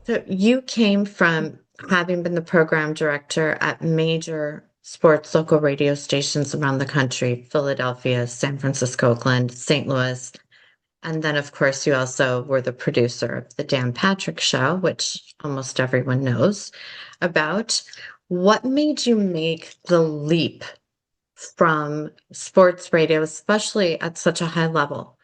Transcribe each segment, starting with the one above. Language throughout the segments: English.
So you came from having been the program director at major sports local radio stations around the country, Philadelphia, San Francisco, Oakland, St. Louis. And then, of course, you also were the producer of the Dan Patrick Show, which almost everyone knows about. What made you make the leap from sports radio, especially at such a high level,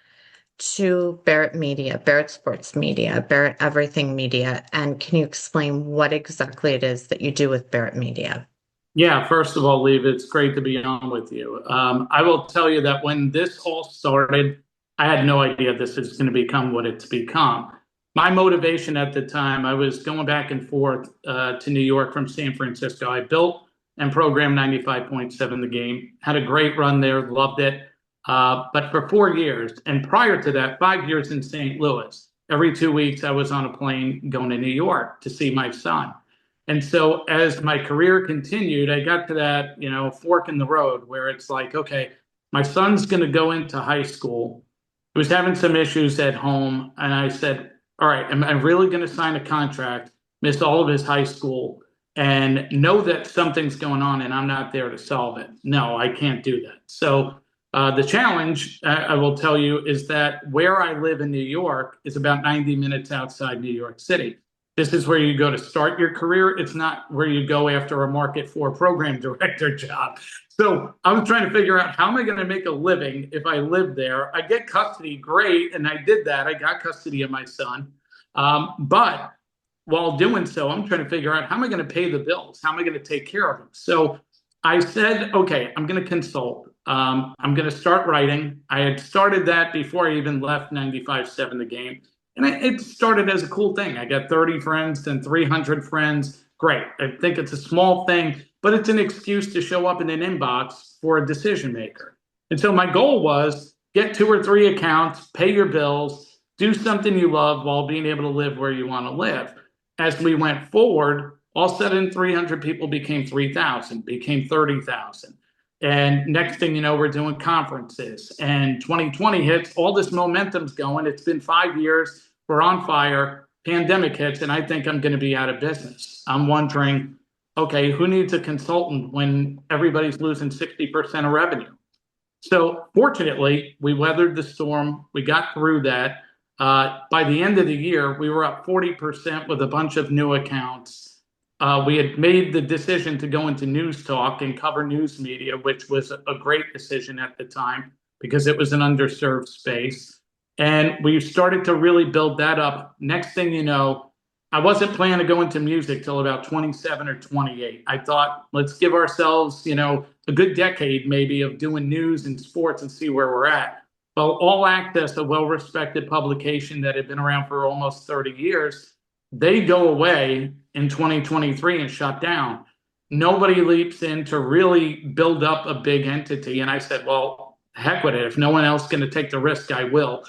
to Barrett Media, Barrett Sports Media, Barrett Everything Media? And can you explain what exactly it is that you do with Barrett Media? Yeah, first of all, Liv, it's great to be on with you. I will tell you that when this all started, I had no idea this is going to become what it's become. My motivation at the time, I was going back and forth to New York from San Francisco. I built and programmed 95.7 The Game, had a great run there, loved it. But for 4 years, and prior to that, 5 years in St. Louis, every 2 weeks I was on a plane going to New York to see my son. And so as my career continued, I got to that, fork in the road where it's like, okay, my son's going to go into high school. He was having some issues at home. And I said, all right, am I really going to sign a contract, miss all of his high school, and know that something's going on and I'm not there to solve it? No, I can't do that. So the challenge, I will tell you, is that where I live in New York is about 90 minutes outside New York City. This is where you go to start your career. It's not where you go after a Market 4 program director job. So I was trying to figure out, how am I going to make a living if I live there? I get custody, great, and I did that. I got custody of my son. But while doing so, I'm trying to figure out, how am I going to pay the bills? How am I going to take care of them? So I said, okay, I'm going to consult. I'm going to start writing. I had started that before I even left 95.7 The Game. And it started as a cool thing. I got 30 friends, then 300 friends. Great. I think it's a small thing, but it's an excuse to show up in an inbox for a decision maker. And so my goal was, get 2 or 3 accounts, pay your bills, do something you love while being able to live where you want to live. As we went forward, all of a sudden 300 people became 3,000, became 30,000. And next thing you know, we're doing conferences, and 2020 hits, all this momentum's going. It's been 5 years. We're on fire. Pandemic hits, and I think I'm going to be out of business. I'm wondering, okay, who needs a consultant when everybody's losing 60% of revenue? So fortunately, we weathered the storm. We got through that. By the end of the year, we were up 40% with a bunch of new accounts. We had made the decision to go into news talk and cover news media, which was a great decision at the time because it was an underserved space. And we started to really build that up. Next thing you know, I wasn't planning to go into music till about 27 or 28. I thought, let's give ourselves, a good decade maybe of doing news and sports and see where we're at. Well, All Access, a well-respected publication that had been around for almost 30 years, they go away in 2023 and shut down. Nobody leaps in to really build up a big entity. And I said, well, heck with it. If no one else is going to take the risk, I will.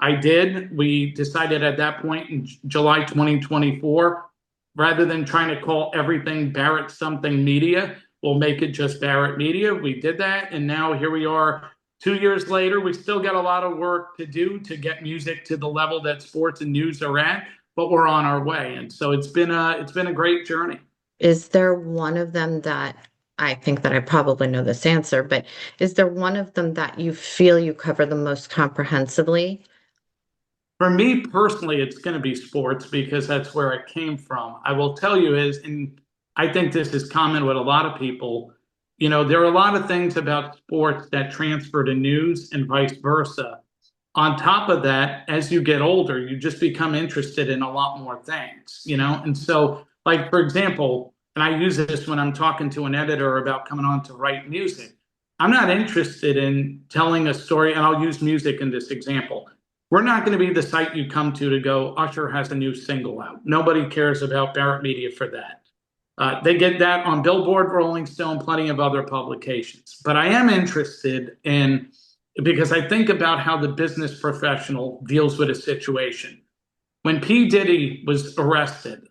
I did. We decided at that point in July 2024, rather than trying to call everything Barrett something media, we'll make it just Barrett Media. We did that. And now here we are 2 years later. We still got a lot of work to do to get music to the level that sports and news are at, but we're on our way. And so it's been a great journey. Is there one of them that, I think that I probably know this answer, but is there one of them that you feel you cover the most comprehensively? For me personally, it's going to be sports because that's where it came from. I will tell you and I think this is common with a lot of people, there are a lot of things about sports that transfer to news and vice versa. On top of that, as you get older, you just become interested in a lot more things, And so, like, for example, and I use this when I'm talking to an editor about coming on to write music, I'm not interested in telling a story, and I'll use music in this example. We're not going to be the site you come to go, Usher has a new single out. Nobody cares about Barrett Media for that. They get that on Billboard, Rolling Stone, plenty of other publications. But I am interested in, because I think about how the business professional deals with a situation. When P. Diddy was arrested,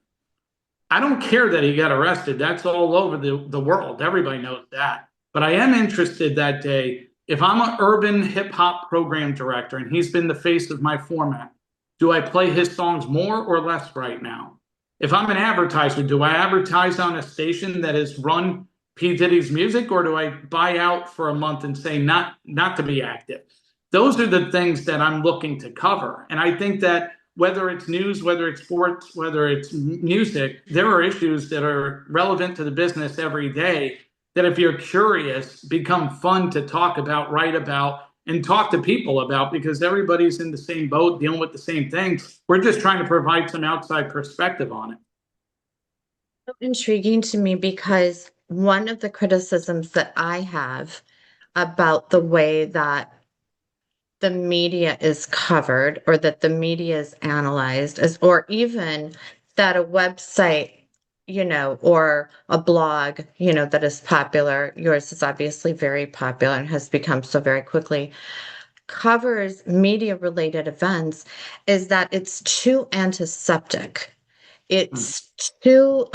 I don't care that he got arrested. That's all over the world. Everybody knows that. But I am interested that day, if I'm an urban hip hop program director and he's been the face of my format, do I play his songs more or less right now? If I'm an advertiser, do I advertise on a station that has run P. Diddy's music, or do I buy out for a month and say not to be active? Those are the things that I'm looking to cover. And I think that whether it's news, whether it's sports, whether it's music, there are issues that are relevant to the business every day that, if you're curious, become fun to talk about, write about, and talk to people about, because everybody's in the same boat dealing with the same things. We're just trying to provide some outside perspective on it. So intriguing to me, because one of the criticisms that I have about the way that the media is covered, or that the media is analyzed, as, or even that a website, or a blog, that is popular, yours is obviously very popular and has become so very quickly, covers media related events, is that it's too antiseptic. It's too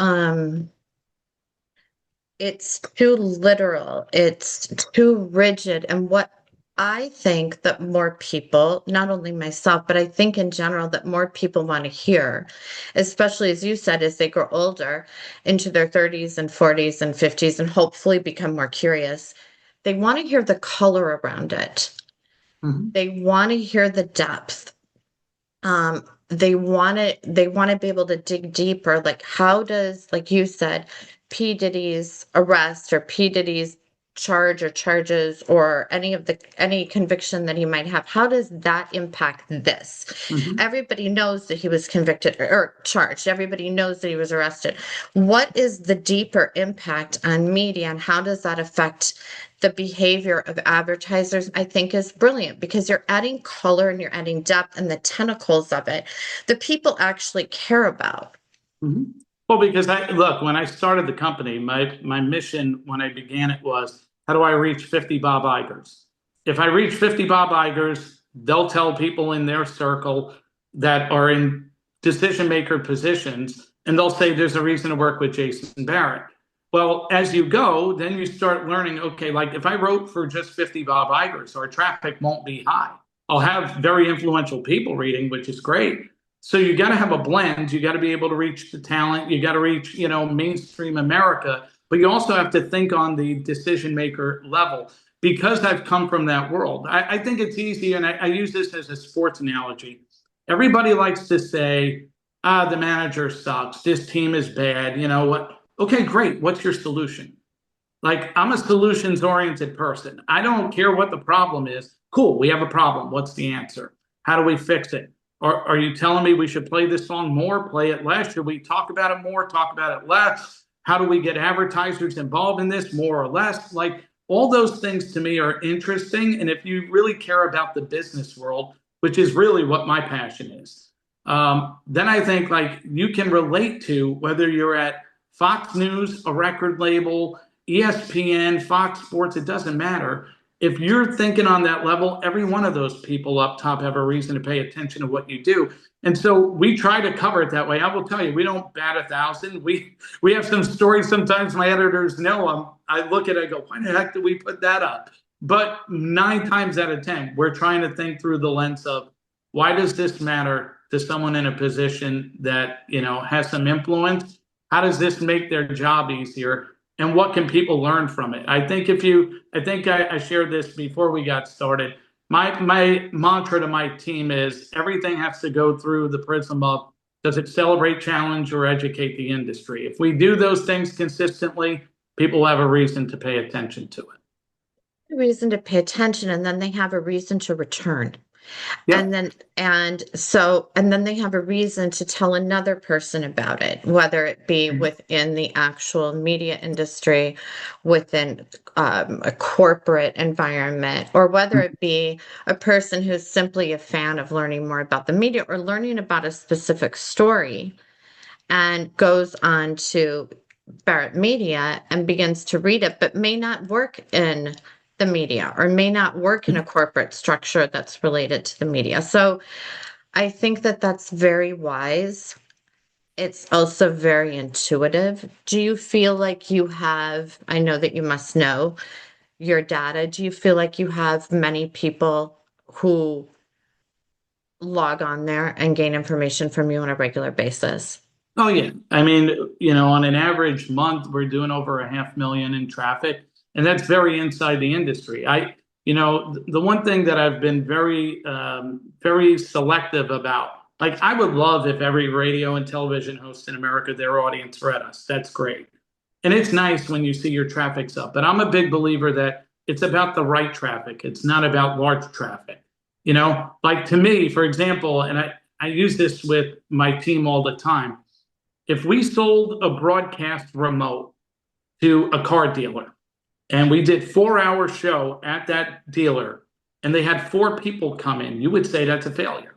it's too literal, it's too rigid. And what I think that more people, not only myself, but I think in general that more people want to hear, especially as you said, as they grow older into their 30s and 40s and 50s and hopefully become more curious, they want to hear the color around it. They want to hear the depth. They want to be able to dig deeper. Like, how does, like you said, P. Diddy's arrest, or P. Diddy's charges, or any conviction that he might have, how does that impact this? Everybody knows that he was convicted or charged. Everybody knows that he was arrested. What is the deeper impact on media, and how does that affect the behavior of advertisers? I think is brilliant, because you're adding color and you're adding depth, and the tentacles of it, the people actually care about. Well, because when I started the company, my mission when I began it was, how do I reach 50 Bob Igers? If I reach 50 Bob Igers, they'll tell people in their circle that are in decision maker positions, and they'll say there's a reason to work with Jason Barrett. Well, as you go, then you start learning, okay, like if I wrote for just 50 Bob Igers, our traffic won't be high. I'll have very influential people reading, which is great. So you got to have a blend. You got to be able to reach the talent. You got to reach, mainstream America, but you also have to think on the decision maker level. Because I've come from that world, I think it's easy, and I use this as a sports analogy. Everybody likes to say, the manager sucks. This team is bad. You know what? Okay, great. What's your solution? Like, I'm a solutions-oriented person. I don't care what the problem is. Cool, we have a problem. What's the answer? How do we fix it? Are you telling me we should play this song more, play it less? Should we talk about it more, talk about it less? How do we get advertisers involved in this, more or less? Like, all those things to me are interesting. And if you really care about the business world, which is really what my passion is, then I think like you can relate to whether you're at Fox News, a record label, ESPN, Fox Sports, it doesn't matter. If you're thinking on that level, every one of those people up top have a reason to pay attention to what you do. And so we try to cover it that way. I will tell you, we don't bat 1,000. We have some stories sometimes my editors know them. I look at it, I go, why the heck did we put that up? But 9 times out of 10, we're trying to think through the lens of, why does this matter to someone in a position that, has some influence? How does this make their job easier? And what can people learn from it? I think I shared this before we got started. My mantra to my team is everything has to go through the prism of, does it celebrate, challenge, or educate the industry? If we do those things consistently, people have a reason to pay attention to it. A reason to pay attention, and then they have a reason to return. Yep. And then they have a reason to tell another person about it, whether it be within the actual media industry, within a corporate environment, or whether it be a person who's simply a fan of learning more about the media, or learning about a specific story, and goes on to Barrett Media and begins to read it, but may not work in the media, or may not work in a corporate structure that's related to the media. So I think that that's very wise. It's also very intuitive. Do you feel like you have, I know that you must know your data, do you feel like you have many people who log on there and gain information from you on a regular basis? Oh yeah. I mean, on an average month, we're doing over 500,000 in traffic, and that's very inside the industry. The one thing that I've been very selective about, like I would love if every radio and television host in America, their audience read us. That's great. And it's nice when you see your traffic's up, but I'm a big believer that it's about the right traffic. It's not about large traffic. Like to me, for example, and I use this with my team all the time. If we sold a broadcast remote to a car dealer and we did 4 hour show at that dealer and they had 4 people come in, you would say that's a failure.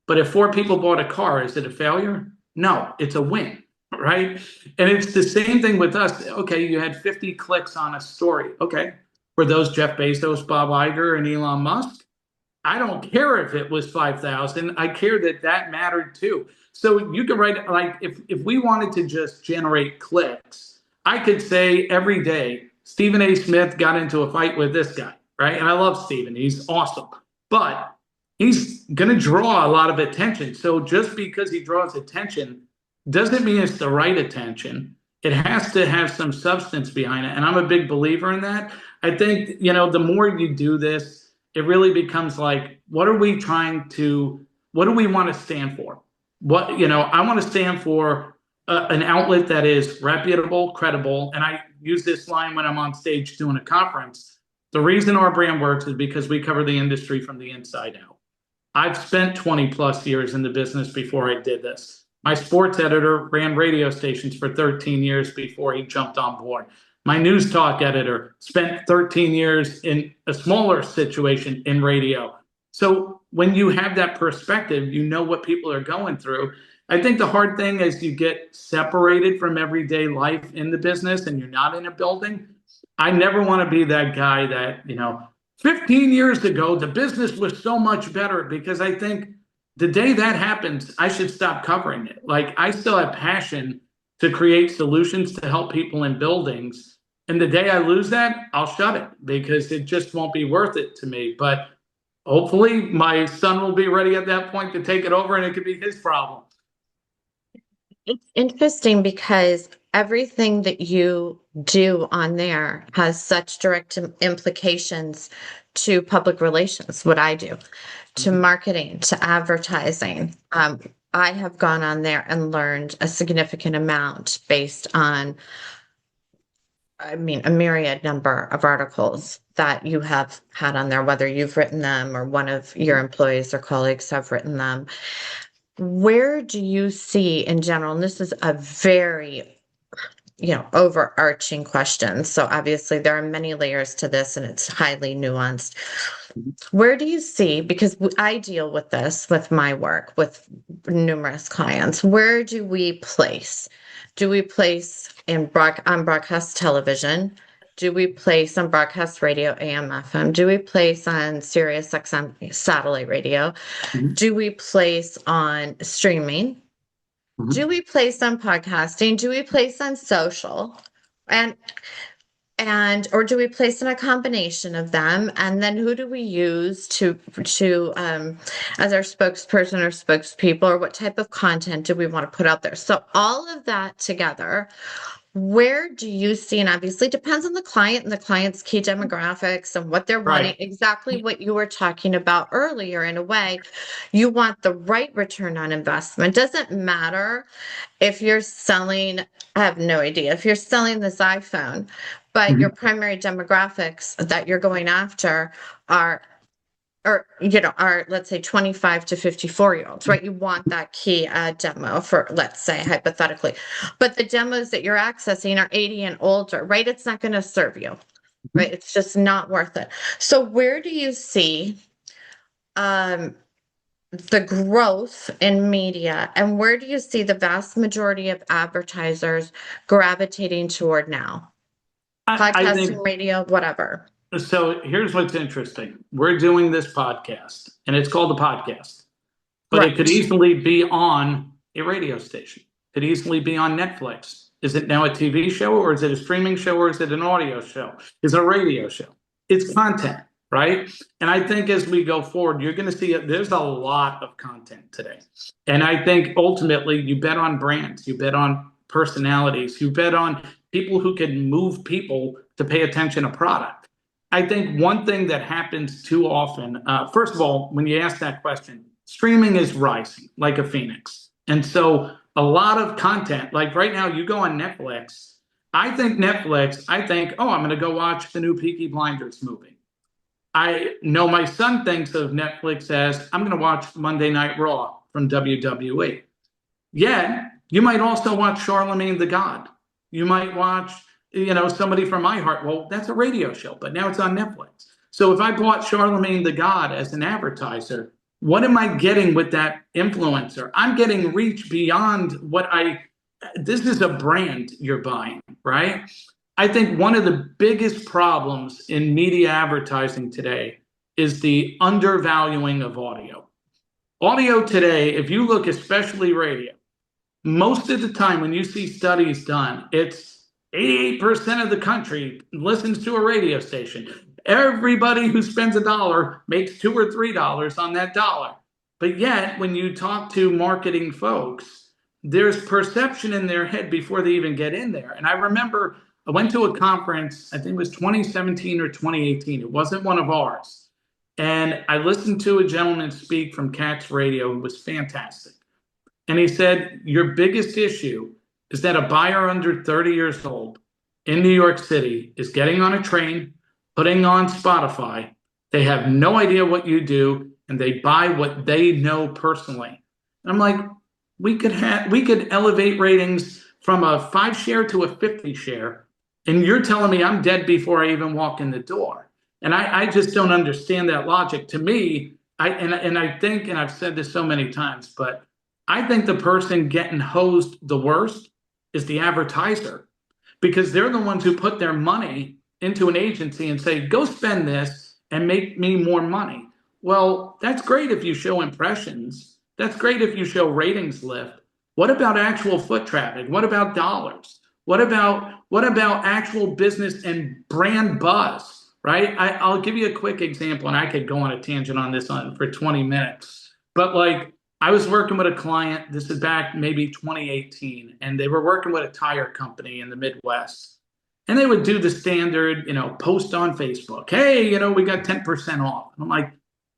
But if 4 people bought a car, is it a failure? No, it's a win, right? And it's the same thing with us. Okay, you had 50 clicks on a story. Okay, were those Jeff Bezos, Bob Iger, and Elon Musk? I don't care if it was 5,000. I care that that mattered too. So you could write, like, if we wanted to just generate clicks, I could say every day, Stephen A. Smith got into a fight with this guy, right? And I love Stephen. He's awesome. But he's going to draw a lot of attention. So just because he draws attention doesn't mean it's the right attention. It has to have some substance behind it. And I'm a big believer in that. I think, the more you do this, it really becomes like, what do we want to stand for? I want to stand for an outlet that is reputable, credible. And I use this line when I'm on stage doing a conference. The reason our brand works is because we cover the industry from the inside out. I've spent 20 plus years in the business before I did this. My sports editor ran radio stations for 13 years before he jumped on board. My news talk editor spent 13 years in a smaller situation in radio. So when you have that perspective, you know what people are going through. I think the hard thing is you get separated from everyday life in the business and you're not in a building. I never want to be that guy that, 15 years ago, the business was so much better, because I think the day that happens, I should stop covering it. Like, I still have passion to create solutions to help people in buildings. And the day I lose that, I'll shut it, because it just won't be worth it to me. But hopefully my son will be ready at that point to take it over, and it could be his problem. It's interesting because everything that you do on there has such direct implications to public relations, what I do, to marketing, to advertising. I have gone on there and learned a significant amount based on, a myriad number of articles that you have had on there, whether you've written them or one of your employees or colleagues have written them. Where do you see in general, and this is a very, overarching question. So obviously there are many layers to this and it's highly nuanced. Where do you see, because I deal with this with my work with numerous clients, where do we place? Do we place on broadcast television? Do we place on broadcast radio, AM, FM? Do we place on Sirius XM satellite radio? Mhm. Do we place on streaming? Mhm. Do we place on podcasting? Do we place on social? Or do we place in a combination of them? And then who do we use to as our spokesperson or spokespeople, or what type of content do we want to put out there? So all of that together, where do you see, and obviously depends on the client and the client's key demographics and what they're wanting, Right. exactly what you were talking about earlier. In a way, you want the right return on investment. Doesn't matter if you're selling, I have no idea, if you're selling this iPhone, but Mhm. your primary demographics that you're going after are let's say 25 to 54-year-olds, right? You want that key ad demo for, let's say, hypothetically, but the demos that you're accessing are 80 and older, right? It's not going to serve you, right? It's just not worth it. So where do you see the growth in media, and where do you see the vast majority of advertisers gravitating toward now? I Podcasting, think radio, whatever. so. Here's what's interesting. We're doing this podcast, and it's called a podcast, but it could Right. easily be on a radio station. It could easily be on Netflix. Is it now a TV show, or is it a streaming show, or is it an audio show? Is it a radio show? It's content. right? And I think as we go forward, you're going to see there's a lot of content today. And I think ultimately you bet on brands, you bet on personalities, you bet on people who can move people to pay attention to product. I think one thing that happens too often, first of all, when you ask that question, streaming is rising like a phoenix. And so a lot of content, like right now, you go on Netflix. I think, oh, I'm going to go watch the new Peaky Blinders movie. I know my son thinks of Netflix as I'm going to watch Monday Night Raw from WWE. Yet, you might also watch Charlemagne the God. You might watch, somebody from iHeart. Well, that's a radio show, but now it's on Netflix. So if I bought Charlemagne the God as an advertiser, what am I getting with that influencer? I'm getting reach beyond this is a brand you're buying, right? I think one of the biggest problems in media advertising today is the undervaluing of audio. Audio today, if you look, especially radio, most of the time when you see studies done, it's 88% of the country listens to a radio station. Everybody who spends $1 makes $2 or $3 on that dollar. But yet, when you talk to marketing folks, there's perception in their head before they even get in there. And I remember I went to a conference, I think it was 2017 or 2018. It wasn't one of ours. And I listened to a gentleman speak from Cats Radio who was fantastic. And he said, your biggest issue is that a buyer under 30 years old in New York City is getting on a train, putting on Spotify. They have no idea what you do, and they buy what they know personally. And I'm like, we could elevate ratings from a 5 share to a 50 share. And you're telling me I'm dead before I even walk in the door. And I just don't understand that logic. To me, I think, and I've said this so many times, but I think the person getting hosed the worst is the advertiser, because they're the ones who put their money into an agency and say, go spend this and make me more money. Well, that's great if you show impressions. That's great if you show ratings lift. What about actual foot traffic? What about dollars? What about actual business and brand buzz, right? I'll give you a quick example, and I could go on a tangent on this for 20 minutes. But like, I was working with a client, this is back maybe 2018, and they were working with a tire company in the Midwest. And they would do the standard, post on Facebook. Hey, we got 10% off. And I'm like,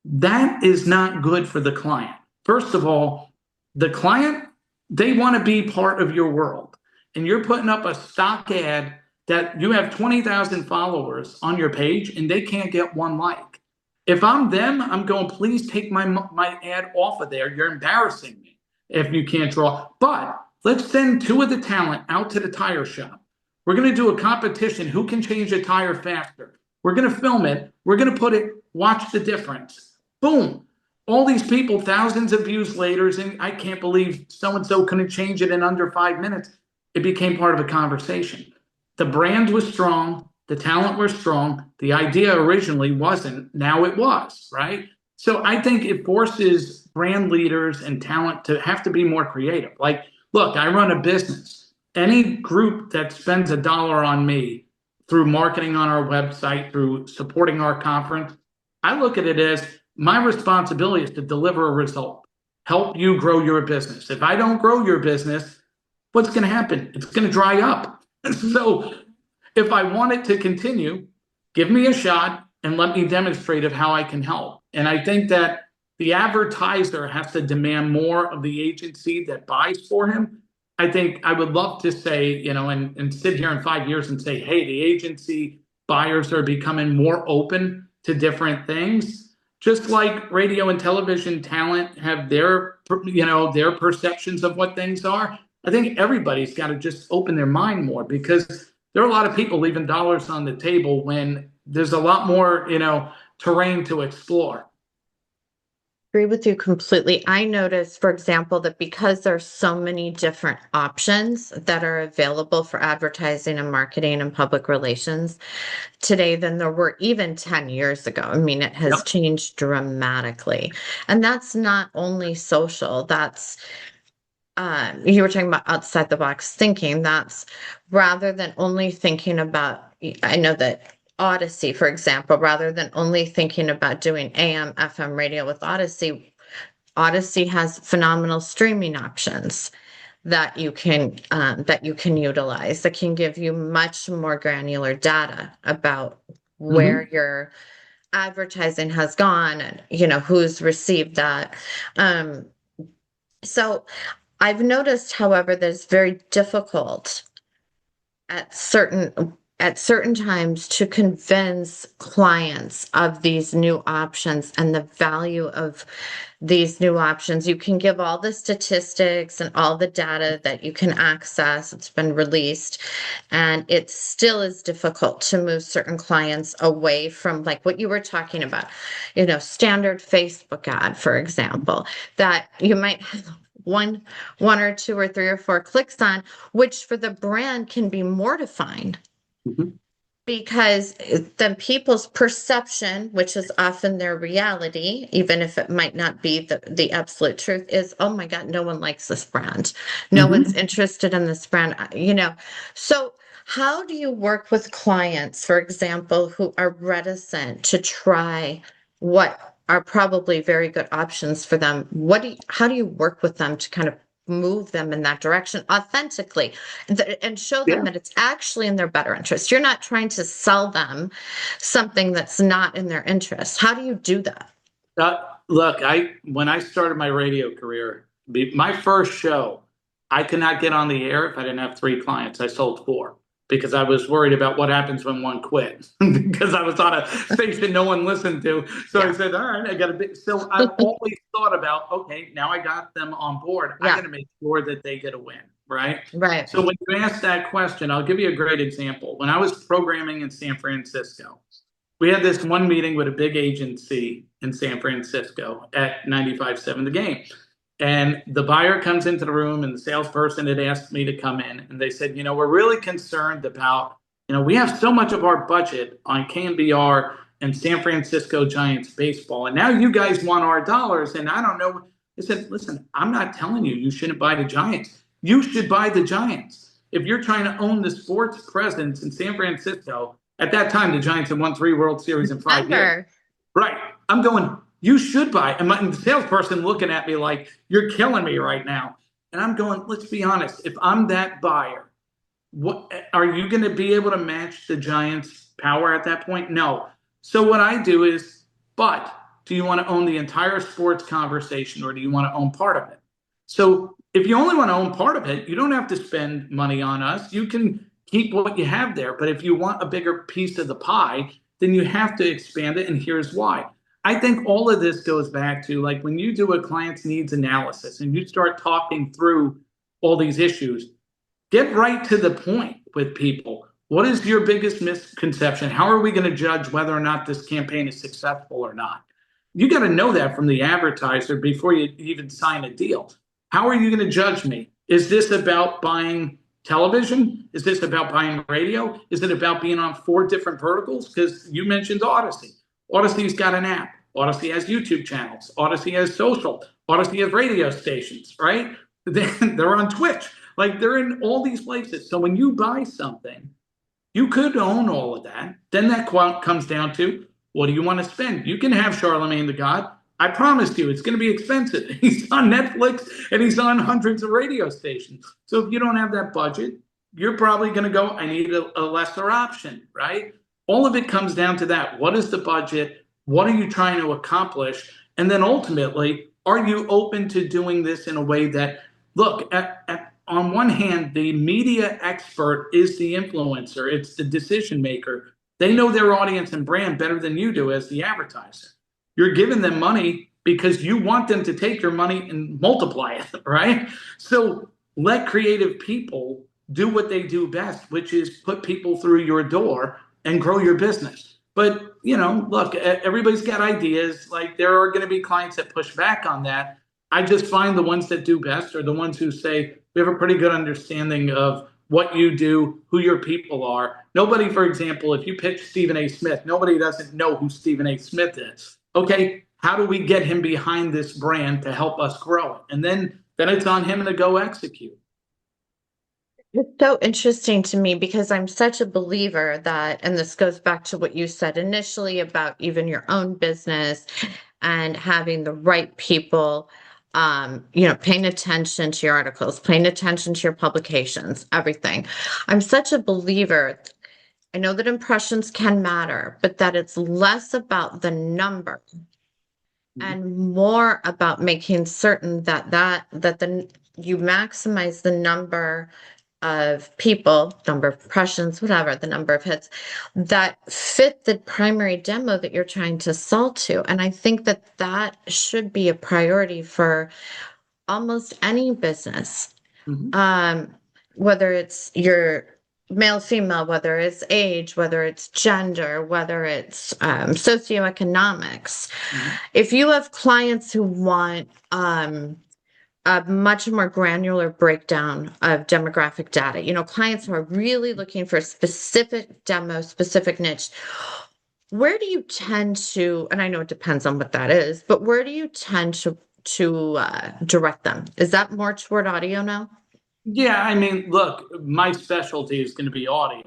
that is not good for the client. First of all, the client, they want to be part of your world. And you're putting up a stock ad that you have 20,000 followers on your page and they can't get one like. If I'm them, I'm going, please take my ad off of there. You're embarrassing me if you can't draw. But let's send 2 of the talent out to the tire shop. We're going to do a competition. Who can change a tire faster? We're going to film it. We're going to put it, watch the difference. Boom. All these people, thousands of views later, and I can't believe so-and-so couldn't change it in under 5 minutes. It became part of a conversation. The brand was strong. The talent was strong. The idea originally wasn't. Now it was, right? So I think it forces brand leaders and talent to have to be more creative. Like, look, I run a business. Any group that spends $1 on me through marketing on our website, through supporting our conference, I look at it as my responsibility is to deliver a result, help you grow your business. If I don't grow your business, what's going to happen? It's going to dry up. So if I want it to continue, give me a shot and let me demonstrate of how I can help. And I think that the advertiser has to demand more of the agency that buys for him. I think I would love to say, and sit here in 5 years and say, hey, the agency buyers are becoming more open to different things. Just like radio and television talent have their perceptions of what things are. I think everybody's got to just open their mind more, because there are a lot of people leaving dollars on the table when there's a lot more, terrain to explore. Agree with you completely. I noticed, for example, that because there's so many different options that are available for advertising and marketing and public relations today than there were even 10 years ago. I mean, it has changed dramatically. And that's not only social, that's you were talking about outside the box thinking. That's rather than only thinking about, I know that Odyssey, for example, rather than only thinking about doing AM, FM radio with Odyssey, Odyssey has phenomenal streaming options that you can utilize that can give you much more granular data about where your advertising has gone and who's received that. Um, so I've noticed, however, that it's very difficult at certain times to convince clients of these new options and the value of these new options. You can give all the statistics and all the data that you can access. It's been released, and it still is difficult to move certain clients away from, like what you were talking about, standard Facebook ad, for example, that you might have one or two or three or four clicks on, which for the brand can be mortifying. Because then people's perception, which is often their reality, even if it might not be the absolute truth, is, oh my God, no one likes this brand. No one's interested in this brand. So how do you work with clients, for example, who are reticent to try what are probably very good options for them? How do you work with them to kind of move them in that direction authentically and show them that it's actually in their better interest? You're not trying to sell them something that's not in their interest. How do you do that? Look, when I started my radio career, my first show, I could not get on the air if I didn't have 3 clients. I sold 4 because I was worried about what happens when one quit because I was on a station no one listened to. So I said, all right, I got a bit. So I've always thought about, okay, now I got them on board. I got to make sure that they get a win, right? Right. So when you ask that question, I'll give you a great example. When I was programming in San Francisco, we had this one meeting with a big agency in San Francisco at 95.7 The Game. And the buyer comes into the room, and the salesperson had asked me to come in, and they said, we're really concerned about, we have so much of our budget on KNBR and San Francisco Giants baseball, and now you guys want our dollars, and I don't know. They said, listen, I'm not telling you shouldn't buy the Giants. You should buy the Giants. If you're trying to own the sports presence in San Francisco, at that time, the Giants had won 3 World Series in 5 years. Right. I'm going, you should buy. And the salesperson looking at me like, you're killing me right now. And I'm going, let's be honest. If I'm that buyer, what are you going to be able to match the Giants' power at that point? No. So what I do is, but do you want to own the entire sports conversation, or do you want to own part of it? So if you only want to own part of it, you don't have to spend money on us. You can keep what you have there. But if you want a bigger piece of the pie, then you have to expand it. And here's why. I think all of this goes back to, like, when you do a client's needs analysis and you start talking through all these issues, get right to the point with people. What is your biggest misconception? How are we going to judge whether or not this campaign is successful or not? You got to know that from the advertiser before you even sign a deal. How are you going to judge me? Is this about buying television? Is this about buying radio? Is it about being on 4 different verticals? Because you mentioned Odyssey. Odyssey's got an app. Odyssey has YouTube channels. Odyssey has social. Odyssey has radio stations, right? They're on Twitch. Like, they're in all these places. So when you buy something, you could own all of that. Then that comes down to, what do you want to spend? You can have Charlemagne the God. I promise you, it's going to be expensive. He's on Netflix and he's on hundreds of radio stations. So if you don't have that budget, you're probably going to go, I need a lesser option, right? All of it comes down to that. What is the budget? What are you trying to accomplish? And then ultimately, are you open to doing this in a way that, look, on one hand, the media expert is the influencer. It's the decision maker. They know their audience and brand better than you do as the advertiser. You're giving them money because you want them to take your money and multiply it, right? So let creative people do what they do best, which is put people through your door and grow your business. But, look, everybody's got ideas. Like, there are going to be clients that push back on that. I just find the ones that do best are the ones who say, we have a pretty good understanding of what you do, who your people are. Nobody, for example, if you pitch Stephen A. Smith, nobody doesn't know who Stephen A. Smith is. Okay, how do we get him behind this brand to help us grow it? And then it's on him to go execute. It's so interesting to me because I'm such a believer that, and this goes back to what you said initially about even your own business and having the right people, paying attention to your articles, paying attention to your publications, everything. I'm such a believer. I know that impressions can matter, but that it's less about the number and more about making certain that you maximize the number of people, number of impressions, whatever, the number of hits that fit the primary demo that you're trying to sell to. And I think that that should be a priority for almost any business, Mhm. um, whether it's your male, female, whether it's age, whether it's gender, whether it's socioeconomics. Mhm. If you have clients who want a much more granular breakdown of demographic data. Clients who are really looking for a specific demo, specific niche. Where do you tend to, and I know it depends on what that is, but where do you tend to direct them? Is that more toward audio now? Yeah, I mean, look, my specialty is going to be audio,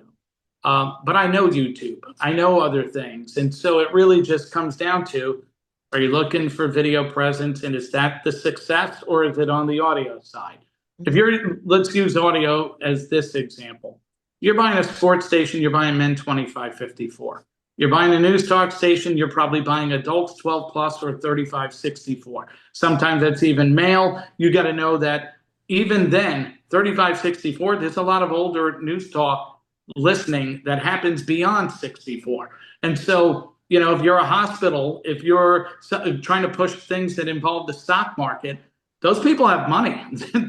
but I know YouTube, I know other things, and so it really just comes down to: are you looking for video presence, and is that the success, or is it on the audio side? If Mhm. you're, let's use audio as this example. You're buying a sports station, you're buying Men 2554. You're buying a news talk station, you're probably buying adults 12 plus or 3564. Sometimes that's even male. You got to know that even then, 3564, there's a lot of older news talk listening that happens beyond 64. And so, if you're a hospital, if you're trying to push things that involve the stock market, those people have money.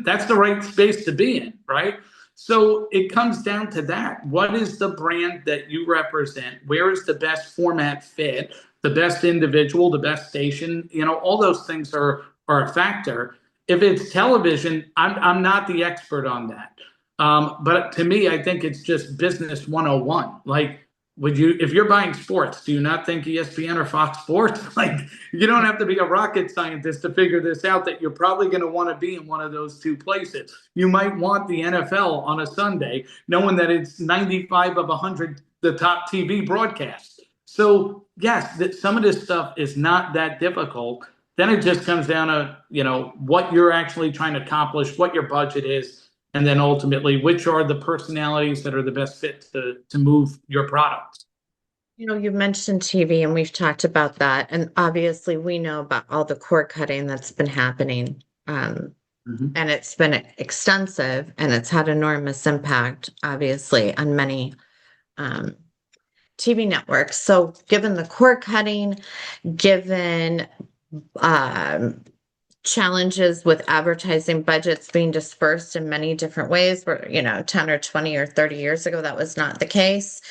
That's the right space to be in, right? So it comes down to that. What is the brand that you represent? Where is the best format fit? The best individual, the best station? All those things are a factor. If it's television, I'm not the expert on that. But to me, I think it's just business 101. Like, if you're buying sports, do you not think ESPN or Fox Sports? Like, you don't have to be a rocket scientist to figure this out, that you're probably going to want to be in one of those two places. You might want the NFL on a Sunday, knowing that it's 95 of 100, the top TV broadcasts. So, yes, some of this stuff is not that difficult. Then it just comes down to, what you're actually trying to accomplish, what your budget is, and then ultimately, which are the personalities that are the best fit to move your product. You mentioned TV, and we've talked about that. And obviously, we know about all the cord cutting that's been happening. Mhm. And it's been extensive and it's had enormous impact, obviously, on many um, TV networks. So, given the cord cutting, given um, challenges with advertising budgets being dispersed in many different ways, where, 10 or 20 or 30 years ago, that was not the case.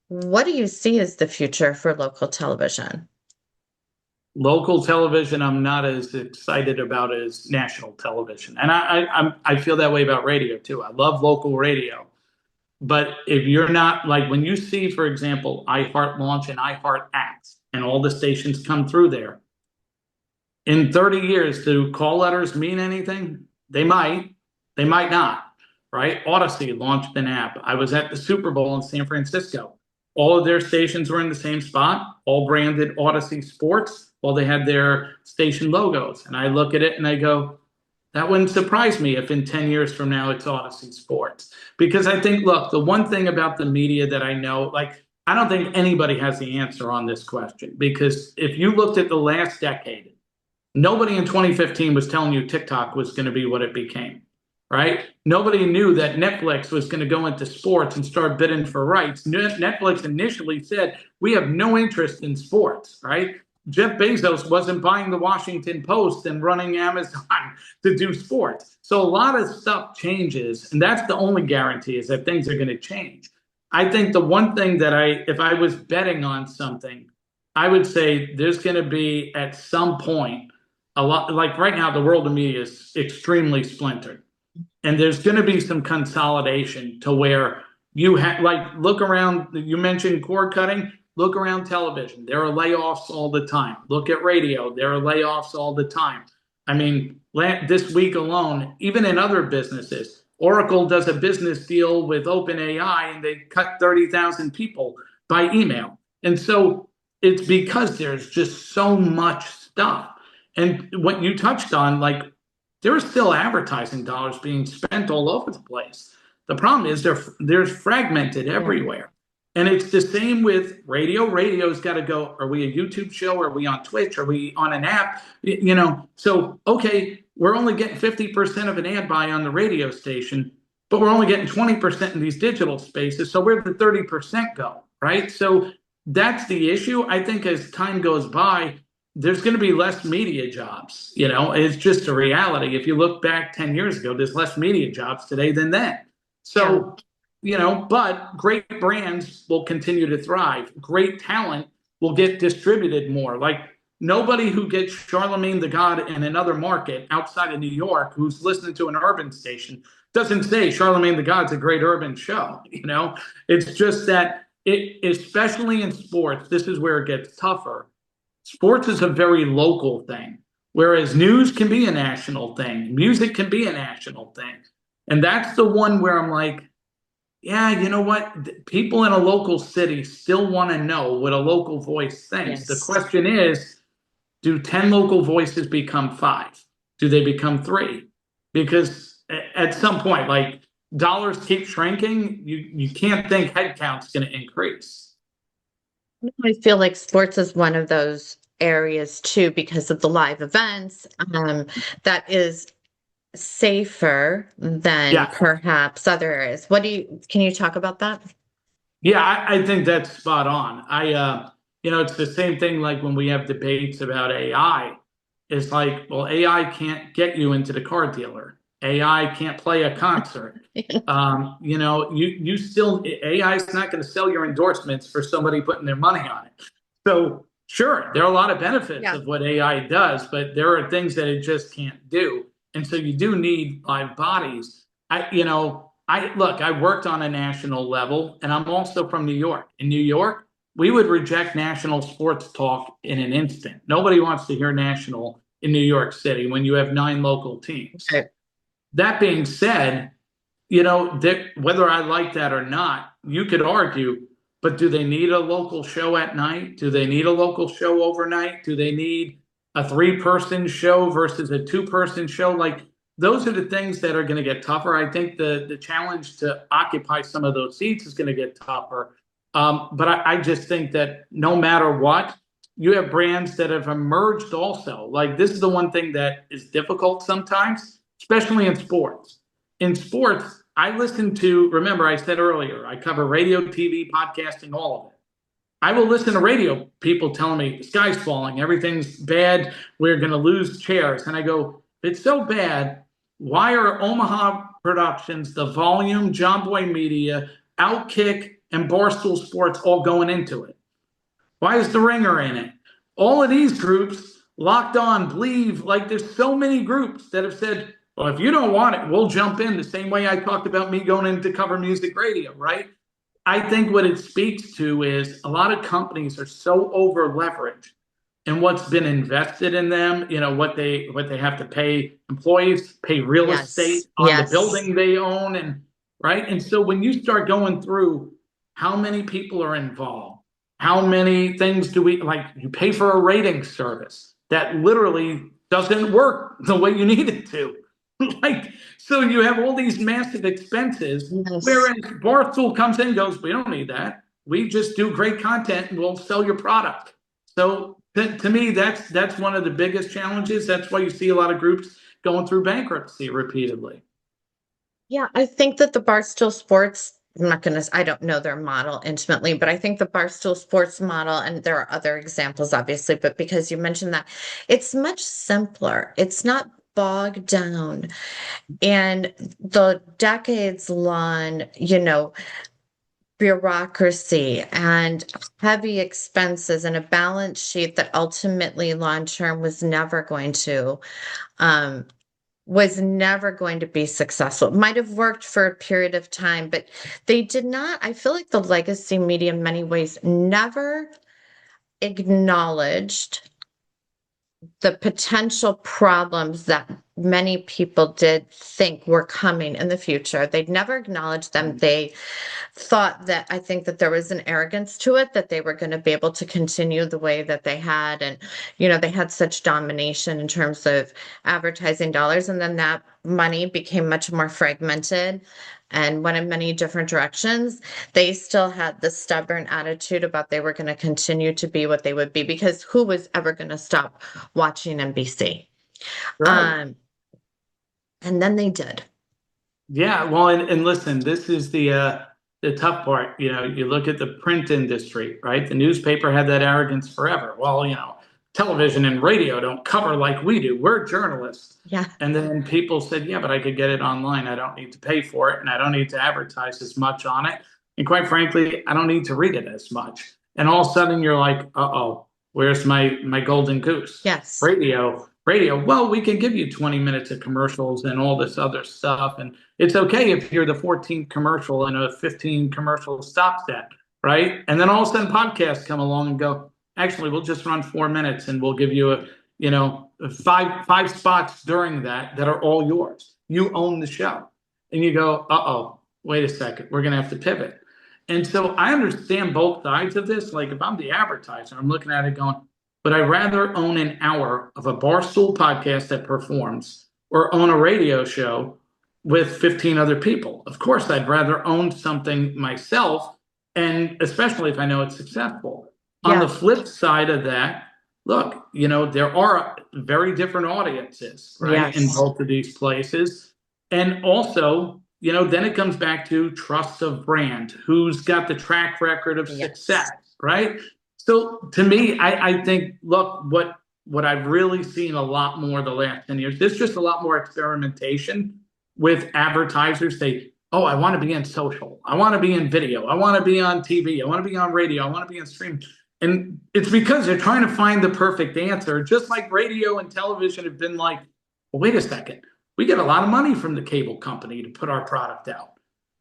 What do you see as the future for local television? Local television, I'm not as excited about as national television, and I feel that way about radio too. I love local radio, but if you're not, like, when you see, for example, iHeart Launch and iHeart Acts, and all the stations come through there, in 30 years, do call letters mean anything? They might not, right? Odyssey launched an app. I was at the Super Bowl in San Francisco. All of their stations were in the same spot, all branded Odyssey Sports, while they had their station logos. And I look at it and I go, that wouldn't surprise me if in 10 years from now it's Odyssey Sports. Because I think, look, the one thing about the media that I know, like, I don't think anybody has the answer on this question. Because if you looked at the last decade, nobody in 2015 was telling you TikTok was going to be what it became, right? Nobody knew that Netflix was going to go into sports and start bidding for rights. Netflix initially said, we have no interest in sports, right? Jeff Bezos wasn't buying the Washington Post and running Amazon to do sports. So a lot of stuff changes, and that's the only guarantee, is that things are going to change. I think the one thing that if I was betting on something, I would say there's going to be, at some point, a lot, like right now, the world of media is extremely splintered, and there's going to be some consolidation to where you have, like, look around. You mentioned cord cutting. Look around television. There are layoffs all the time. Look at radio. There are layoffs all the time. I mean, this week alone, even in other businesses, Oracle does a business deal with OpenAI and they cut 30,000 people by email. And so it's because there's just so much stuff. And what you touched on, like, there are still advertising dollars being spent all over the place. The problem is there's fragmented everywhere. And it's the same with radio. Radio's got to go, are we a YouTube show? Are we on Twitch? Are we on an app? You know, so, okay, we're only getting 50% of an ad buy on the radio station, but we're only getting 20% in these digital spaces. So where did the 30% go, right? So that's the issue. I think as time goes by, there's going to be less media jobs. You know, it's just a reality. If you look back 10 years ago, there's less media jobs today than then. So, you know, but great brands will continue to thrive. Great talent will get distributed more. Like, nobody who gets Charlemagne the God in another market outside of New York who's listening to an urban station doesn't say Charlemagne the God's a great urban show. You know, it's just that especially in sports, this is where it gets tougher. Sports is a very local thing, whereas news can be a national thing. Music can be a national thing. And that's the one where I'm like, yeah, you know what? People in a local city still want to know what a local voice thinks. Yes. The question is, do 10 local voices become 5? Do they become 3? Because at some point, like, dollars keep shrinking. You can't think headcount's going to increase. I feel like sports is one of those areas too, because of the live events, that is safer than perhaps other areas. Can you talk about that? Yeah, I think that's spot on. You know, it's the same thing like when we have debates about AI. It's like, well, AI can't get you into the car dealer. AI can't play a concert. You know, you still, AI is not going to sell your endorsements for somebody putting their money on it. So sure, there are a lot of benefits of what AI does, but there are things that it just can't do. And so you do need live bodies. I worked on a national level, and I'm also from New York. In New York, we would reject national sports talk in an instant. Nobody wants to hear national in New York City when you have 9 local teams. Okay. That being said, you know, whether I like that or not, you could argue, but do they need a local show at night? Do they need a local show overnight? Do they need a 3-person show versus a 2-person show? Like, those are the things that are going to get tougher. I think the challenge to occupy some of those seats is going to get tougher. But I just think that no matter what, you have brands that have emerged also. Like, this is the one thing that is difficult sometimes, especially in sports. In sports, I listen to, remember I said earlier, I cover radio, TV, podcasting, all of it. I will listen to radio people telling me the sky's falling, everything's bad, we're going to lose chairs. And I go, if it's so bad, why are Omaha Productions, The Volume, John Boy Media, Outkick, and Barstool Sports all going into it? Why is The Ringer in it? All of these groups, Locked On, Believe, like, there's so many groups that have said, well, if you don't want it, we'll jump in, the same way I talked about me going in to cover music radio, right? I think what it speaks to is a lot of companies are so over leveraged in what's been invested in them, you know, what they have to pay employees, pay real estate on the building they own, and right. And so when you start going through how many people are involved, how many things do we, like, you pay for a rating service that literally doesn't work the way you need it to. Like, so you have all these massive expenses, whereas Barstool comes in and goes, we don't need that. We just do great content and we'll sell your product. So to me, that's one of the biggest challenges. That's why you see a lot of groups going through bankruptcy repeatedly. Yeah, I think that the Barstool Sports, I don't know their model intimately, but I think the Barstool Sports model, and there are other examples, obviously, but because you mentioned that, it's much simpler. It's not bogged down in the decades-long, you know, bureaucracy and heavy expenses and a balance sheet that ultimately long-term was never going to be successful. It might have worked for a period of time, but they did not. I feel like the legacy media in many ways never acknowledged the potential problems that many people did think were coming in the future. They'd never acknowledged them. They thought that, I think that there was an arrogance to it, that they were going to be able to continue the way that they had. And, they had such domination in terms of advertising dollars. And then that money became much more fragmented and went in many different directions. They still had the stubborn attitude about they were going to continue to be what they would be, because who was ever going to stop watching NBC? Right. And then they did. Yeah, well, and listen, this is the tough part. You look at the print industry, right? The newspaper had that arrogance forever. Well, television and radio don't cover like we do. We're journalists. Yeah. And then people said, yeah, but I could get it online. I don't need to pay for it, and I don't need to advertise as much on it. And quite frankly, I don't need to read it as much. And all of a sudden you're like, uh-oh, where's my golden goose? Yes. Radio. Well, we can give you 20 minutes of commercials and all this other stuff. And it's okay if you're the 14th commercial in a 15 commercial stop set, right? And then all of a sudden podcasts come along and go, actually, we'll just run 4 minutes and we'll give you five spots during that are all yours. You own the show. And you go, uh-oh, wait a second, we're going to have to pivot. And so I understand both sides of this. Like, if I'm the advertiser, I'm looking at it going, but I'd rather own an hour of a Barstool podcast that performs or own a radio show with 15 other people. Of course, I'd rather own something myself, and especially if I know it's successful. Yeah. On the flip side of that, look, there are very different audiences, right, yes, in both of these places. And also, then it comes back to trust of brand. Who's got the track record of success, right? So to me, I think, look, what I've really seen a lot more the last 10 years, there's just a lot more experimentation with advertisers. I want to be in social. I want to be in video. I want to be on TV. I want to be on radio. I want to be on streaming. And it's because they're trying to find the perfect answer, just like radio and television have been like, well, wait a second. We get a lot of money from the cable company to put our product out.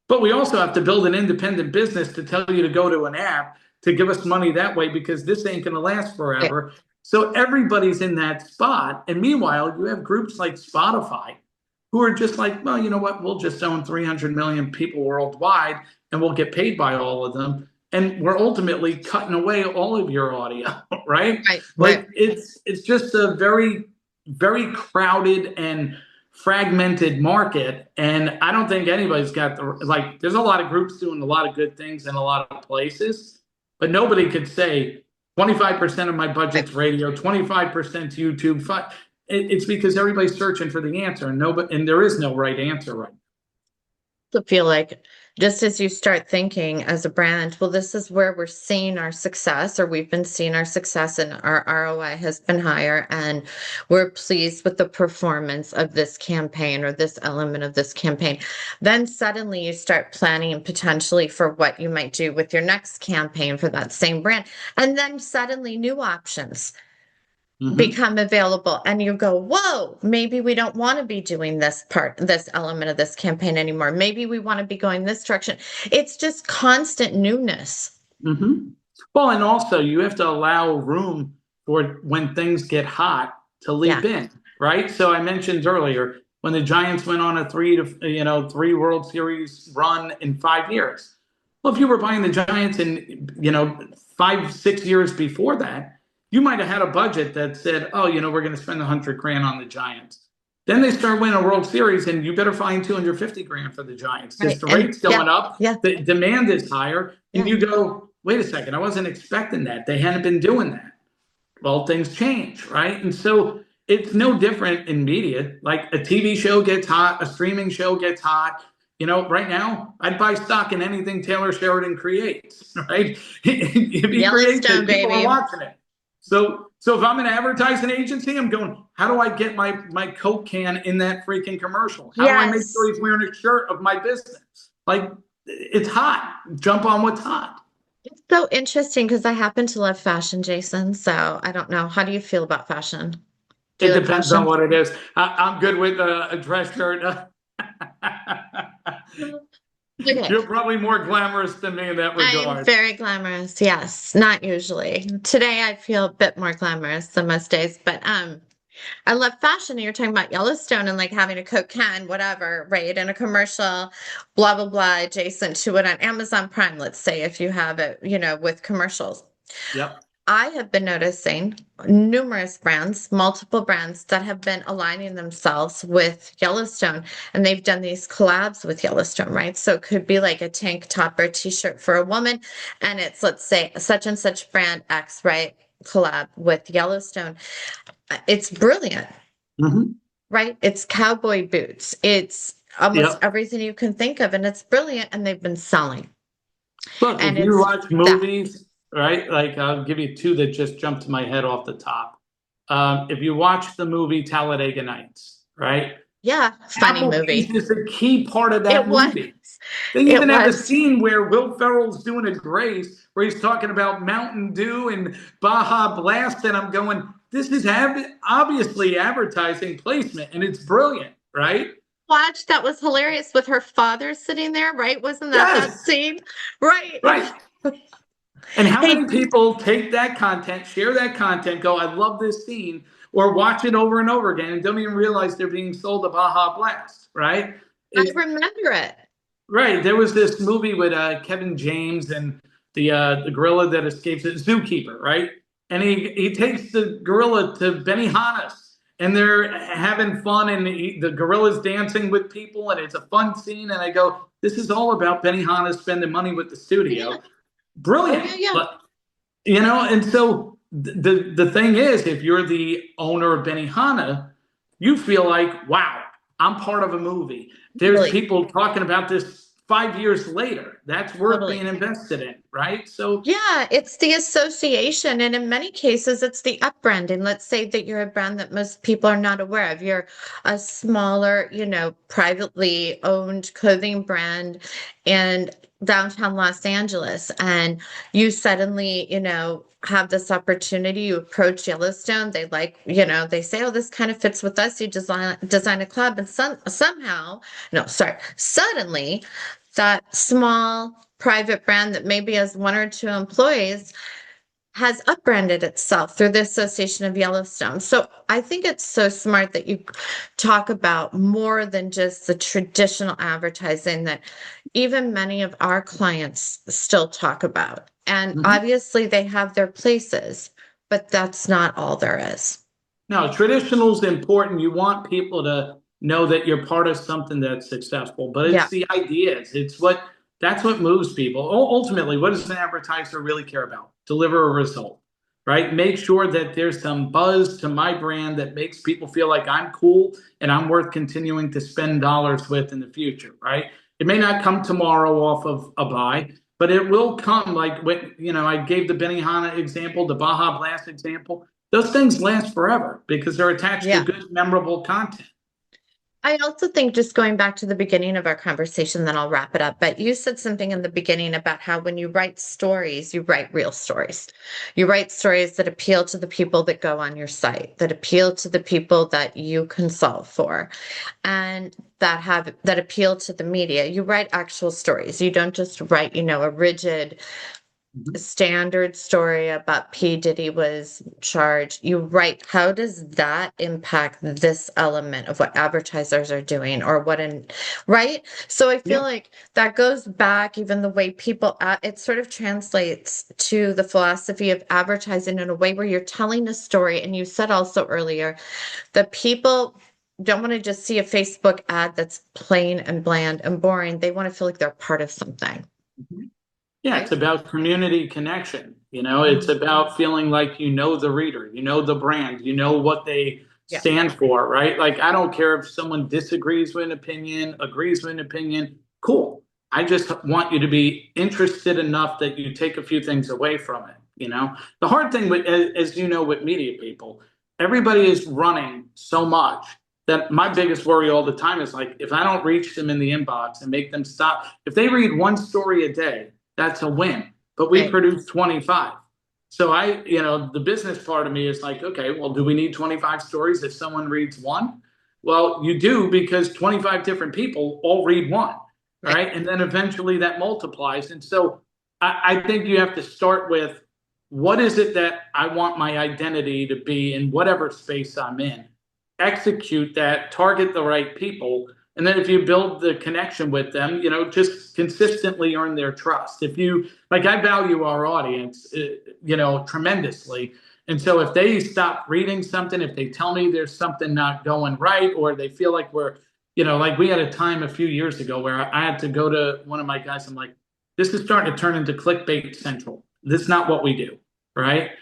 But we also have to build an independent business to tell you to go to an app to give us money that way, because this ain't going to last forever. So everybody's in that spot. And meanwhile, you have groups like Spotify who are just like, well, you know what? We'll just own 300 million people worldwide and we'll get paid by all of them. And we're ultimately cutting away all of your audio, right? Like, it's just a very, very crowded and fragmented market. And I don't think anybody's got there's a lot of groups doing a lot of good things in a lot of places. But nobody could say 25% of my budget's radio, 25% YouTube. It's because everybody's searching for the answer, and there is no right answer right now. I feel like just as you start thinking as a brand, well, this is where we're seeing our success, or we've been seeing our success, and our ROI has been higher, and we're pleased with the performance of this campaign or this element of this campaign. Then suddenly you start planning potentially for what you might do with your next campaign for that same brand. And then suddenly new options become available, and you go, whoa, maybe we don't want to be doing this element of this campaign anymore. Maybe we want to be going this direction. It's just constant newness. Well, and also you have to allow room for when things get hot to leap in, right? So I mentioned earlier when the Giants went on a 3 World Series run in 5 years. Well, if you were buying the Giants in 5-6 years before that, you might have had a budget that said, oh, we're going to spend $100,000 on the Giants. Then they start winning a World Series, and you better find $250,000 for the Giants. Because the rate's going up, the demand is higher, and you go, wait a second, I wasn't expecting that. They hadn't been doing that. Well, things change, right? And so it's no different in media. Like, a TV show gets hot, a streaming show gets hot. Right now, I'd buy stock in anything Taylor Sheridan creates, right? If he creates it, people are watching it. So if I'm an advertising agency, I'm going, how do I get my Coke can in that freaking commercial? How do I make sure he's wearing a shirt of my business? Like, it's hot. Jump on what's hot. It's so interesting because I happen to love fashion, Jason. So I don't know. How do you feel about fashion? It depends on what it is. I'm good with a dress shirt. Okay. You're probably more glamorous than me in that regard. I'm very glamorous, yes. Not usually. Today I feel a bit more glamorous than most days, but I love fashion. And you're talking about Yellowstone and like having a Coke can, whatever, right? And a commercial, blah, blah, blah, adjacent to it on Amazon Prime, let's say, if you have it, with commercials. Yep. I have been noticing numerous brands, multiple brands that have been aligning themselves with Yellowstone, and they've done these collabs with Yellowstone, right? So it could be like a tank top or a t-shirt for a woman, and it's, let's say, such and such brand X, right? Collab with Yellowstone. It's brilliant, Mm-hmm. right? It's cowboy boots. It's almost Yep. everything you can think of, and it's brilliant, and they've been selling. Look, if And you it's watch that, movies, right? Like I'll give you two that just jumped to my head off the top. If you watch the movie Talladega Nights, right? yeah, funny Applebee's movie. is a key part of It that was, movie. They it even have a was. scene where Will Ferrell's doing a grace where he's talking about Mountain Dew and Baja Blast, and I'm going, this is obviously advertising placement, and it's brilliant, right? Watch that was hilarious with her father sitting there, right? Wasn't that Yes, scene? Right. right. And how Hey, many people take that content, share that content, go, I love this scene, or watch it over and over again and don't even realize they're being sold a Baja Blast, right? I It's remember it. right. There was this movie with Kevin James and the gorilla that escapes it, Zookeeper, right? And he takes the gorilla to Benihana's, and they're having fun, and the gorilla's dancing with people, and it's a fun scene. And I go, this is all about Benihana spending money with the Yeah. studio. Oh, Brilliant, yeah, yeah. but and so the thing is, if you're the owner of Benihana, you feel like, wow, I'm part of a movie. There's Totally. people talking about this 5 years later. That's worth Totally. being invested in, right? So Yeah, it's the association. And in many cases, it's the upbranding. Let's say that you're a brand that most people are not aware of. You're a smaller, privately owned clothing brand in downtown Los Angeles. And you suddenly, have this opportunity. You approach Yellowstone. They they say, oh, this kind of fits with us. You design a club. And somehow, no, sorry, suddenly that small private brand that maybe has one or two employees has upbranded itself through the association of Yellowstone. So I think it's so smart that you talk about more than just the traditional advertising that even many of our clients still talk about. And mhm. obviously they have their places, but that's not all there is. No, traditional is important. You want people to know that you're part of something that's successful, but it's Yeah. the ideas. That's what moves people. Ultimately, what does an advertiser really care about? Deliver a result, right? Make sure that there's some buzz to my brand that makes people feel like I'm cool and I'm worth continuing to spend dollars with in the future, right? It may not come tomorrow off of a buy, but it will come. Like when I gave the Benihana example, the Baja Blast example. Those things last forever because they're attached to Yeah. good, memorable content. I also think, just going back to the beginning of our conversation, then I'll wrap it up. But you said something in the beginning about how when you write stories, you write real stories. You write stories that appeal to the people that go on your site, that appeal to the people that you consult for, and that appeal to the media. You write actual stories. You don't just write, a rigid Mhm. standard story about P. Diddy was charged. You write, how does that impact this element of what advertisers are doing, or right? So I feel Yeah. like that goes back, even the way people, it sort of translates to the philosophy of advertising in a way where you're telling a story. And you said also earlier that people don't want to just see a Facebook ad that's plain and bland and boring. They want to feel like they're part of something, Yeah, it's right? about community connection. It's Mhm. about feeling like the reader, the brand, what they Yeah. stand for, right? Like, I don't care if someone disagrees with an opinion, agrees with an opinion. Cool. I just want you to be interested enough that you take a few things away from it. The hard thing with, as you know, with media people, everybody is running so much that my biggest worry all the time is like, if I don't reach them in the inbox and make them stop, if they read one story a day, that's a win. But we Right. produce 25. So the business part of me is like, okay, well, do we need 25 stories if someone reads one? Well, you do, because 25 different people all read one, Right. right? And then eventually that multiplies. And so I think you have to start with what is it that I want my identity to be in whatever space I'm in? Execute that, target the right people. And then if you build the connection with them, just consistently earn their trust. If you, like, I value our audience, tremendously. And so if they stop reading something, if they tell me there's something not going right, or they feel like we're, like we had a time a few years ago where I had to go to one of my guys. I'm like, this is starting to turn into clickbait central. This is not what we do, right?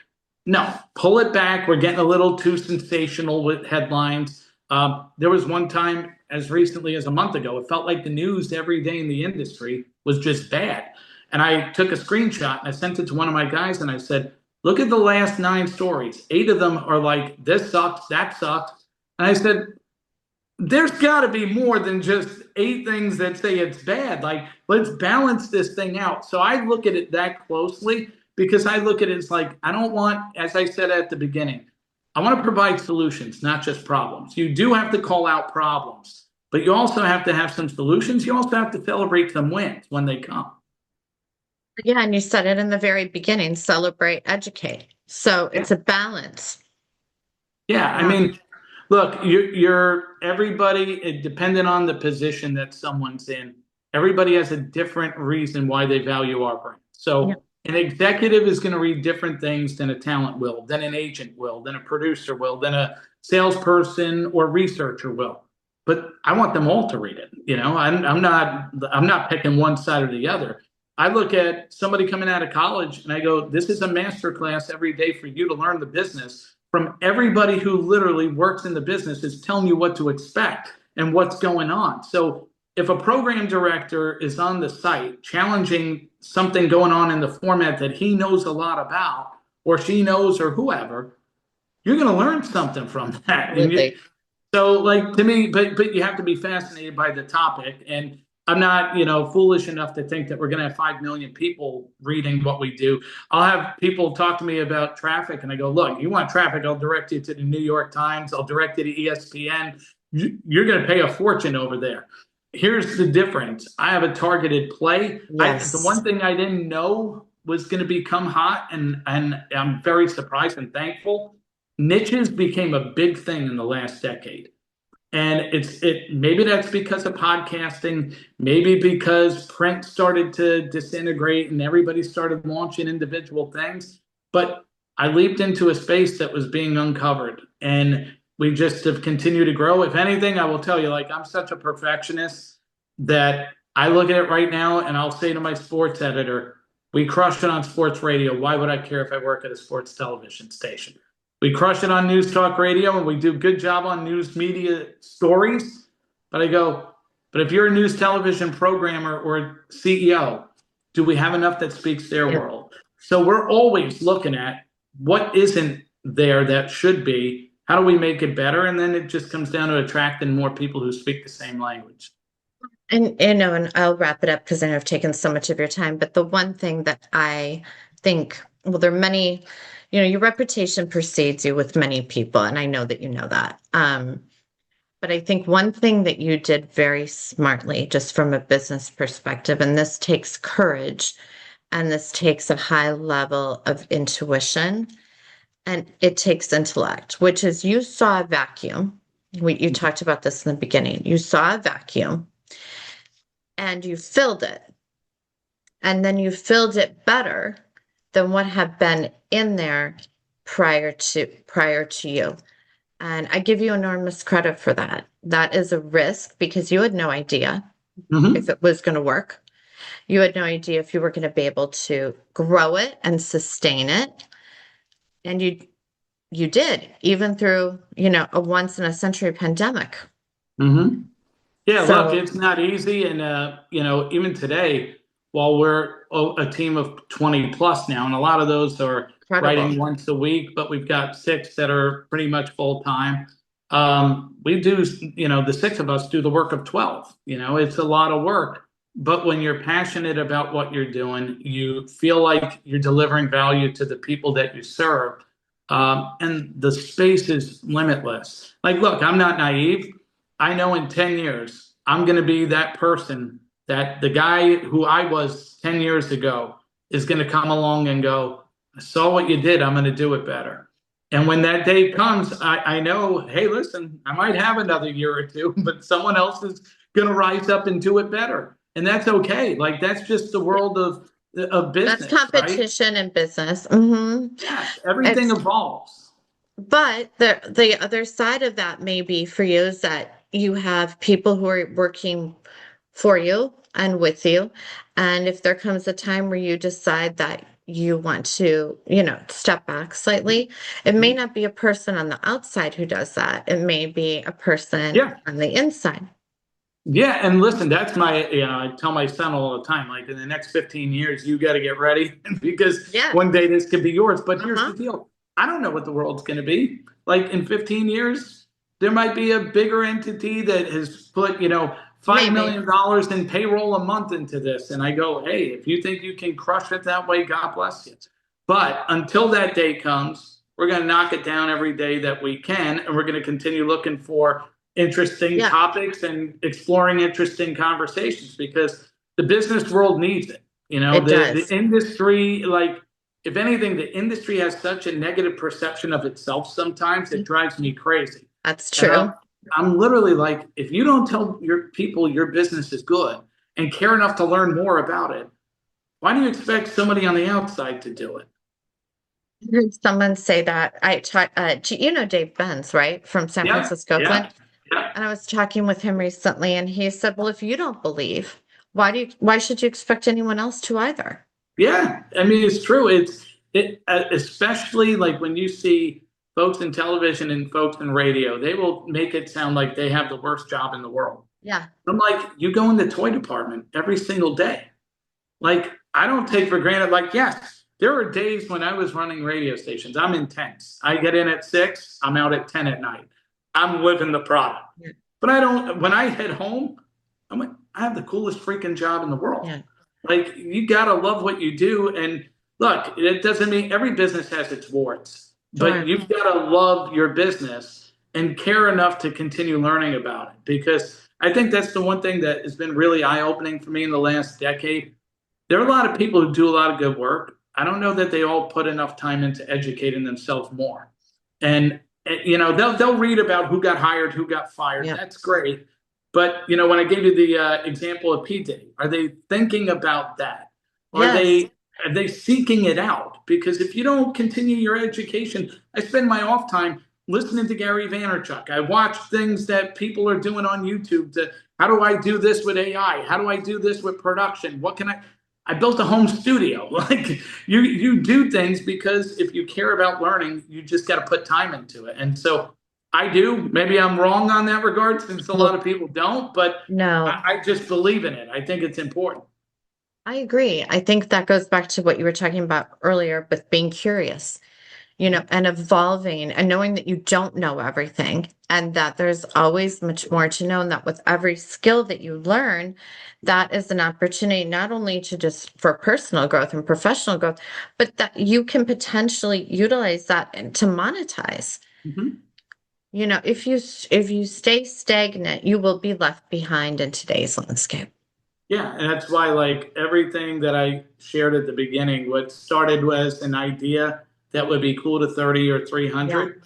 No, pull it back. We're getting a little too sensational with headlines. There was one time as recently as a month ago, it felt like the news every day in the industry was just bad. And I took a screenshot and I sent it to one of my guys and I said, look at the last 9 stories. 8 of them are like, this sucks, that sucks. And I said, there's got to be more than just 8 things that say it's bad. Like, let's balance this thing out. So I look at it that closely because I look at it as like, I don't want, as I said at the beginning, I want to provide solutions, not just problems. You do have to call out problems, but you also have to have some solutions. You also have to celebrate some wins when they come. Yeah, and you said it in the very beginning, celebrate, educate. So it's a balance. Yeah, I mean, look, you're everybody, dependent on the position that someone's in, everybody has a different reason why they value our brand. So an executive is going to read different things than a talent will, than an agent will, than a producer will, than a salesperson or researcher will. But I want them all to read it. I'm not picking one side or the other. I look at somebody coming out of college and I go, this is a masterclass every day for you to learn the business from everybody who literally works in the business is telling you what to expect and what's going on. So if a program director is on the site challenging something going on in the format that he knows a lot about, or she knows, or whoever, you're going to learn something from that. So, like, to me, but you have to be fascinated by the topic. And I'm not, foolish enough to think that we're going to have 5 million people reading what we do. I'll have people talk to me about traffic, and I go, look, you want traffic, I'll direct you to the New York Times. I'll direct you to ESPN. You're going to pay a fortune over there. Here's the difference. I have a targeted play. Yes. The one thing I didn't know was going to become hot, and I'm very surprised and thankful. Niches became a big thing in the last decade. And maybe that's because of podcasting, maybe because print started to disintegrate and everybody started launching individual things. But I leaped into a space that was being uncovered, and we just have continued to grow. If anything, I will tell you, like, I'm such a perfectionist that I look at it right now and I'll say to my sports editor, we crush it on sports radio. Why would I care if I work at a sports television station? We crush it on news talk radio, and we do a good job on news media stories. But I go, but if you're a news television programmer or CEO, do we have enough that speaks their world? So we're always looking at what isn't there that should be. How do we make it better? And then it just comes down to attracting more people who speak the same language. And I'll wrap it up because I know I've taken so much of your time. But the one thing that I think, well, there are many, your reputation precedes you with many people, and I know that you know that. But I think one thing that you did very smartly, just from a business perspective, and this takes courage, and this takes a high level of intuition, and it takes intellect, which is you saw a vacuum. You talked about this in the beginning. You saw a vacuum, and you filled it. And then you filled it better than what had been in there prior to you. And I give you enormous credit for that. That is a risk because you had no idea if it was going to work. You had no idea if you were going to be able to grow it and sustain it. And you did, even through, a once in a century pandemic. Yeah, look, it's not easy. And, even today, while we're a team of 20 plus now, and a lot of those are writing once a week, but we've got 6 that are pretty much full time. We do, the 6 of us do the work of 12. It's a lot of work. But when you're passionate about what you're doing, you feel like you're delivering value to the people that you serve. And the space is limitless. Like, look, I'm not naive. I know in 10 years, I'm going to be that person that the guy who I was 10 years ago is going to come along and go, I saw what you did. I'm going to do it better. And when that day comes, I know, hey, listen, I might have another year or two, but someone else is going to rise up and do it better. And that's okay. Like, that's just the world of That's business, right? competition in business. Hmm. Yes, everything It's evolves. But the other side of that may be for you is that you have people who are working for you and with you. And if there comes a time where you decide that you want to, step back slightly, it may not be a person on the outside who does that. It may be a person Yeah. on the inside. Yeah, and listen, that's I tell my son all the time, like in the next 15 years, you got to get ready because Yeah. one day this could be yours. But here's Uh-huh. the deal. I don't know what the world's going to be. Like in 15 years, there might be a bigger entity that has put, $5 Maybe. million in payroll a month into this. And I go, hey, if you think you can crush it that way, God bless you. But until that day comes, we're going to knock it down every day that we can. And we're going to continue looking for interesting Yeah, topics and exploring interesting conversations because the business world needs it. it The does. industry, like, if anything, the industry has such a negative perception of itself sometimes, it drives me crazy. That's And true. I'm literally like, if you don't tell your people your business is good and care enough to learn more about it, why do you expect somebody on the outside to do it? I heard someone say that. You know Dave Benz, right? From San Yeah, Francisco, yeah, Oakland. yeah. And I was talking with him recently, and he said, "Well, if you don't believe, why should you expect anyone else to either?" Yeah, I mean it's true. Especially like when you see folks in television and folks in radio, they will make it sound like they have the worst job in the world. Yeah. I'm like, you go in the toy department every single day. Like, I don't take for granted. Like, yes, there were days when I was running radio stations. I'm intense. I get in at 6, I'm out at 10 at night. I'm living the product. Yeah. But I don't. When I head home, I'm like, I have the coolest freaking job in the world. Yeah. Like, you gotta love what you do. And look, it doesn't mean every business has its warts, but Sure. you've got to love your business and care enough to continue learning about it. Because I think that's the one thing that has been really eye opening for me in the last decade. There are a lot of people who do a lot of good work. I don't know that they all put enough time into educating themselves more. And they'll read about who got hired, who got fired. Yeah. That's great. But when I gave you the example of P Day, are they thinking about that? Yes. Are they seeking it out? Because if you don't continue your education, I spend my off time listening to Gary Vaynerchuk. I watch things that people are doing on YouTube. How do I do this with AI? How do I do this with production? What can I built a home studio. Like, you do things because if you care about learning, you just got to put time into it. And so I do. Maybe I'm wrong on that regard since a lot Nope. of people don't, but No, I just believe in it. I think it's important. I agree. I think that goes back to what you were talking about earlier with being curious, and evolving and knowing that you don't know everything and that there's always much more to know. And that with every skill that you learn, that is an opportunity not only to just for personal growth and professional growth, but that you can potentially utilize that and to monetize. Mhm. If you stay stagnant, you will be left behind in today's landscape. Yeah, and that's why, like, everything that I shared at the beginning, what started as an idea that would be cool to 30 or Yeah, 300,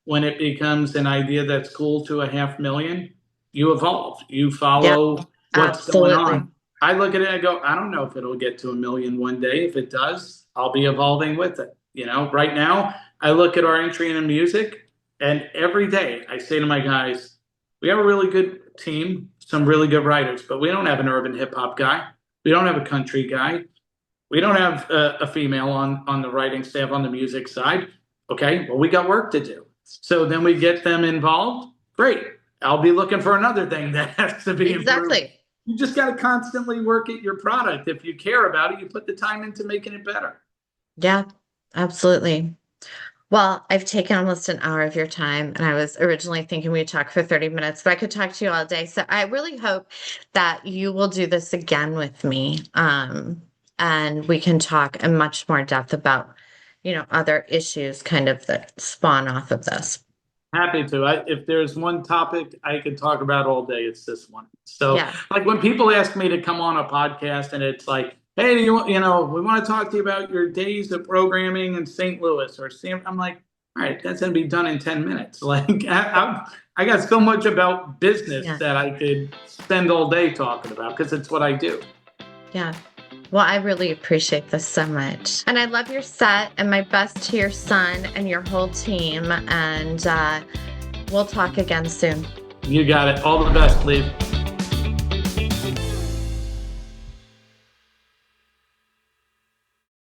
when it becomes an idea that's cool to a 500,000, you evolve. You yeah, follow what's going absolutely. on. I look at it, I go, I don't know if it'll get to 1 million one day. If it does, I'll be evolving with it. Right now, I look at our entry into music, and every day I say to my guys, we have a really good team, some really good writers, but we don't have an urban hip hop guy. We don't have a country guy. We don't have a female on the writing staff on the music side. Okay, well, we got work to do. So then we get them involved. Great. I'll be looking for another thing that has to be improved. Exactly. You just got to constantly work at your product. If you care about it, you put the time into making it better. Yeah, absolutely. Well, I've taken almost an hour of your time, and I was originally thinking we'd talk for 30 minutes, but I could talk to you all day. So I really hope that you will do this again with me, and we can talk in much more depth about, other issues kind of that spawn off of this. Happy to. If there's one topic I could talk about all day, it's this one. So, Yeah. like when people ask me to come on a podcast and it's like, hey, we want to talk to you about your days of programming in St. Louis or Sam. I'm like, all right, that's going to be done in 10 minutes. Like, I got so much about business Yeah. that I could spend all day talking about because it's what I do. Yeah. Well, I really appreciate this so much. And I love your set, and my best to your son and your whole team. And we'll talk again soon. You got it. All the best, Lee.